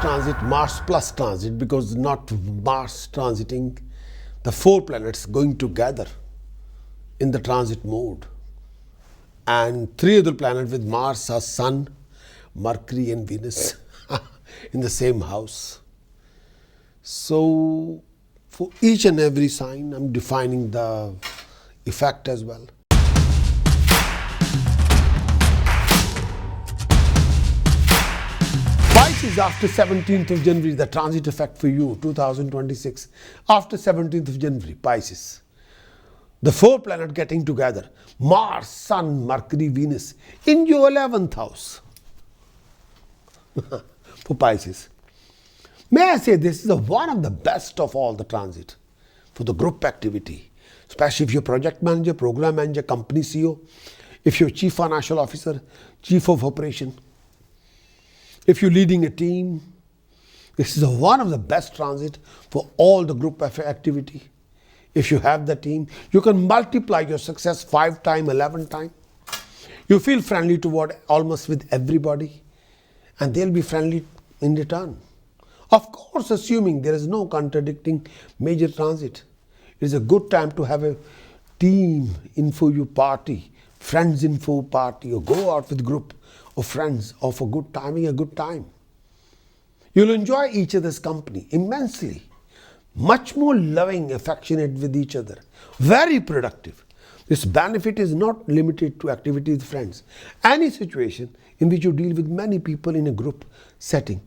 transit, Mars plus transit, because not Mars transiting, the 4 planets going together in the transit mode. And 3 other planets with Mars are Sun, Mercury and Venus in the same house. So for each and every sign, I'm defining the effect as well. Pisces, after 17th of January, the transit effect for you, 2026. After 17th of January, Pisces. The 4 planets getting together. Mars, Sun, Mercury, Venus in your 11th house. For Pisces. May I say this is one of the best of all the transit for the group activity. Especially if you're project manager, program manager, company CEO, if you're chief financial officer, chief of operation, if you're leading a team, this is one of the best transit for all the group activity. If you have the team, you can multiply your success 5 times, 11 times. You feel friendly toward almost with everybody, and they'll be friendly in return. Of course, assuming there is no contradicting major transit. It is a good time to have a team info you party, friends info party, or go out with a group of friends of a good timing, a good time. You'll enjoy each other's company immensely. Much more loving, affectionate with each other. Very productive. This benefit is not limited to activities with friends. Any situation in which you deal with many people in a group setting,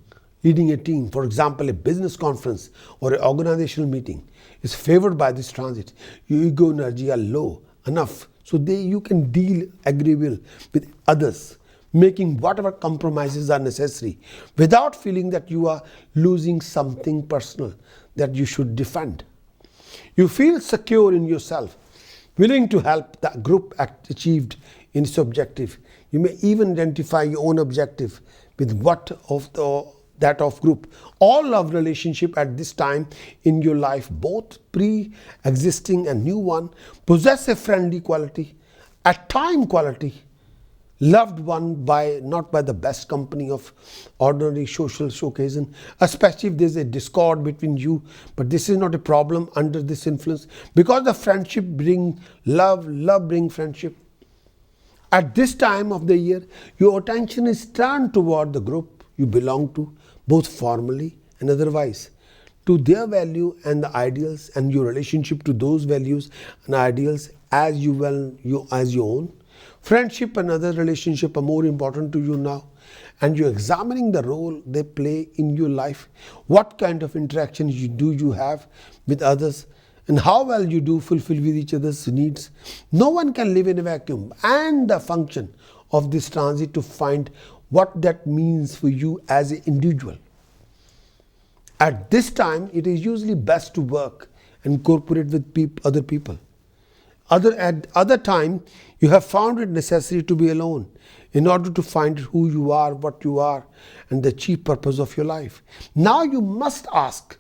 leading a team, for example, a business conference or an organizational meeting, is favored by this transit. Your ego energy are low enough so you can deal agreeable with others, making whatever compromises are necessary without feeling that you are losing something personal that you should defend. You feel secure in yourself, willing to help the group achieved in its objective. You may even identify your own objective with that of group. All love relationship at this time in your life, both pre-existing and new one, possess a friendly quality, a time quality, loved one not by the best company of ordinary social occasion, especially if there's a discord between you. But this is not a problem under this influence, because the friendship bring love bring friendship. At this time of the year, your attention is turned toward the group you belong to, both formally and otherwise, to their value and the ideals, and your relationship to those values and ideals as your own. Friendship and other relationships are more important to you now, and you're examining the role they play in your life. What kind of interactions do you have with others, and how well you do fulfill with each other's needs. No one can live in a vacuum, and the function of this transit to find what that means for you as an individual. At this time, it is usually best to work and cooperate with other people. At other time, you have found it necessary to be alone in order to find who you are, what you are, and the chief purpose of your life. Now you must ask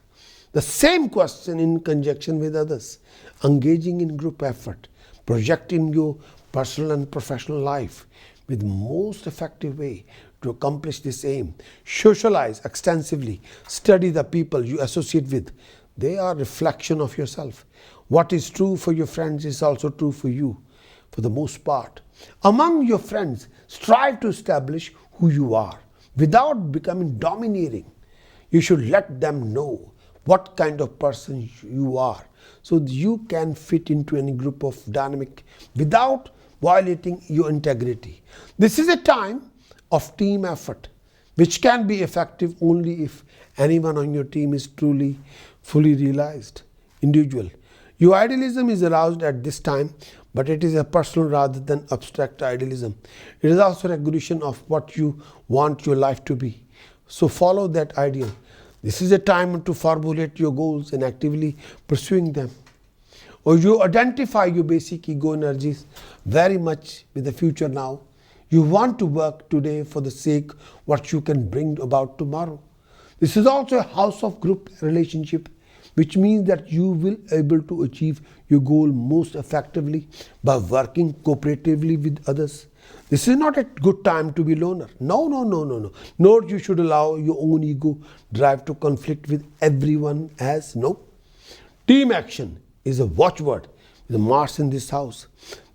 the same question in conjunction with others, engaging in group effort, projecting your personal and professional life with most effective way to accomplish this aim. Socialize extensively, study the people you associate with. They are a reflection of yourself. What is true for your friends is also true for you, for the most part. Among your friends, strive to establish who you are without becoming domineering. You should let them know what kind of person you are, so that you can fit into any group of dynamic without violating your integrity. This is a time of team effort, which can be effective only if anyone on your team is truly, fully realized individual. Your idealism is aroused at this time, but it is a personal rather than abstract idealism. It is also recognition of what you want your life to be. So follow that ideal. This is a time to formulate your goals and actively pursuing them. Or you identify your basic ego energies very much with the future now. You want to work today for the sake what you can bring about tomorrow. This is also a house of group relationship, which means that you will be able to achieve your goal most effectively by working cooperatively with others. This is not a good time to be loner. No. Nor you should allow your own ego drive to conflict with everyone as no. Team action is a watchword with Mars in this house.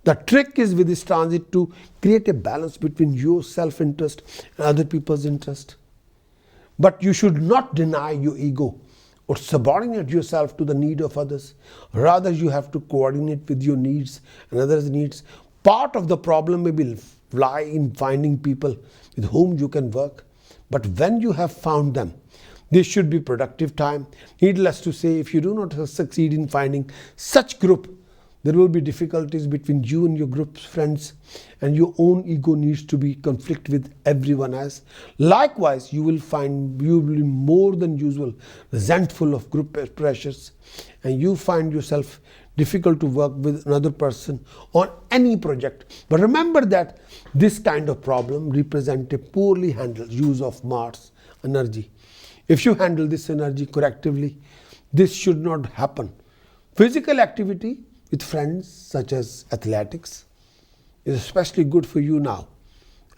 The trick is with this transit to create a balance between your self-interest and other people's interest. But you should not deny your ego or subordinate yourself to the need of others. Rather, you have to coordinate with your needs and others' needs. Part of the problem may lie in finding people with whom you can work. But when you have found them, this should be productive time. Needless to say, if you do not succeed in finding such group, there will be difficulties between you and your group's friends, and your own ego needs to be conflict with everyone else. Likewise, you will be more than usual resentful of group pressures, and you find yourself difficult to work with another person on any project. But remember that this kind of problem represents a poorly handled use of Mars energy. If you handle this energy correctly, this should not happen. Physical activity with friends such as athletics is especially good for you now,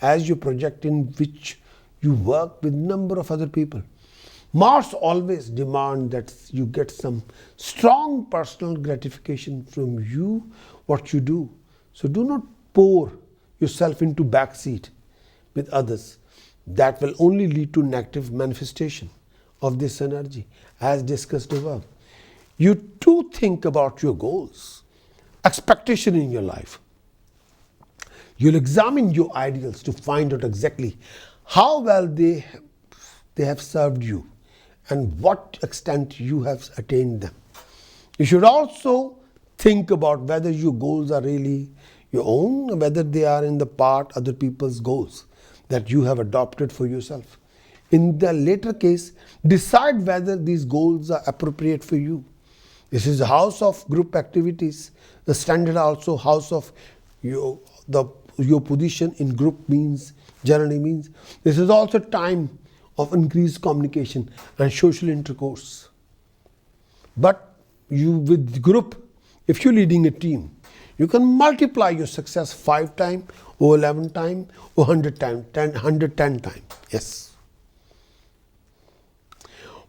as you project in which you work with number of other people. Mars always demands that you get some strong personal gratification from what you do. So do not pour yourself into backseat with others. That will only lead to negative manifestation of this energy, as discussed above. You too think about your goals, expectation in your life. You'll examine your ideals to find out exactly how well they have served you and what extent you have attained them. You should also think about whether your goals are really your own or whether they are in the part other people's goals that you have adopted for yourself. In the later case, decide whether these goals are appropriate for you. This is a house of group activities. The standard also house of your position in group generally means. This is also time of increased communication and social intercourse. But with group, if you're leading a team, you can multiply your success 5 times, or 11 times, or 100 times, 110 times. Yes.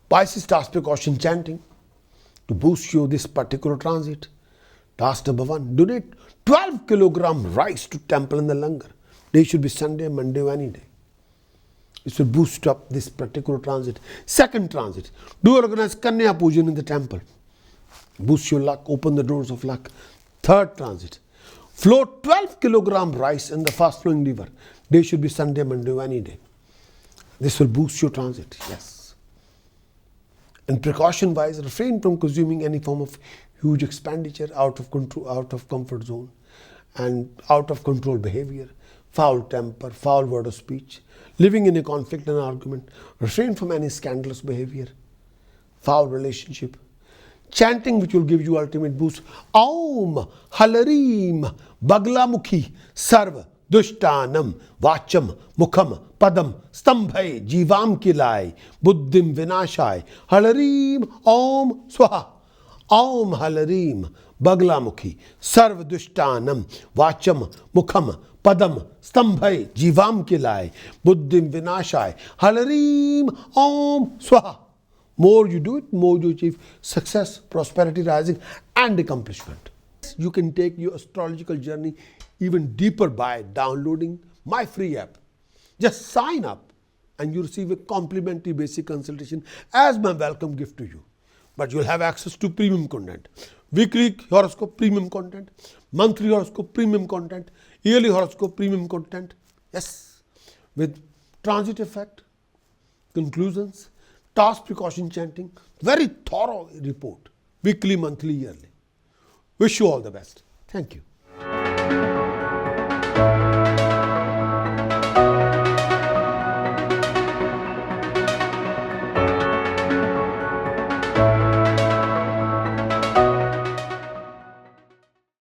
Pisces task precaution chanting to boost you this particular transit. Task number 1, donate 12 kilogram rice to temple in the langar. Day should be Sunday, Monday, or any day. It will boost up this particular transit. Second transit, do organize Kanya Pujan in the temple. Boost your luck, open the doors of luck. Third transit, float 12 kilogram rice in the fast flowing river. Day should be Sunday, Monday, or any day. This will boost your transit, yes. And precaution wise, refrain from consuming any form of huge expenditure, out of control, out of comfort zone, and out of control behavior, foul temper, foul word of speech, living in a conflict and argument. Refrain from any scandalous behavior, foul relationship. Chanting which will give you ultimate boost. Aum halarim baglamukhi sarva dushtanam vacham mukham padam stambhai jivam kilai buddhim vinashai halarim om swaha. Aum halarim baglamukhi sarva dushtanam vacham mukham padam stambhai jivam kilai buddhim vinashai halarim om swaha. More you do it, more you achieve success, prosperity, rising, and accomplishment. You can take your astrological journey even deeper by downloading my free app. Just sign up and you receive a complimentary basic consultation as my welcome gift to you. But you'll have access to premium content. Weekly horoscope premium content, monthly horoscope premium content, yearly horoscope premium content. Yes, with transit effect, conclusions, task precaution chanting, very thorough report, weekly, monthly, yearly. Wish you all the best. Thank you.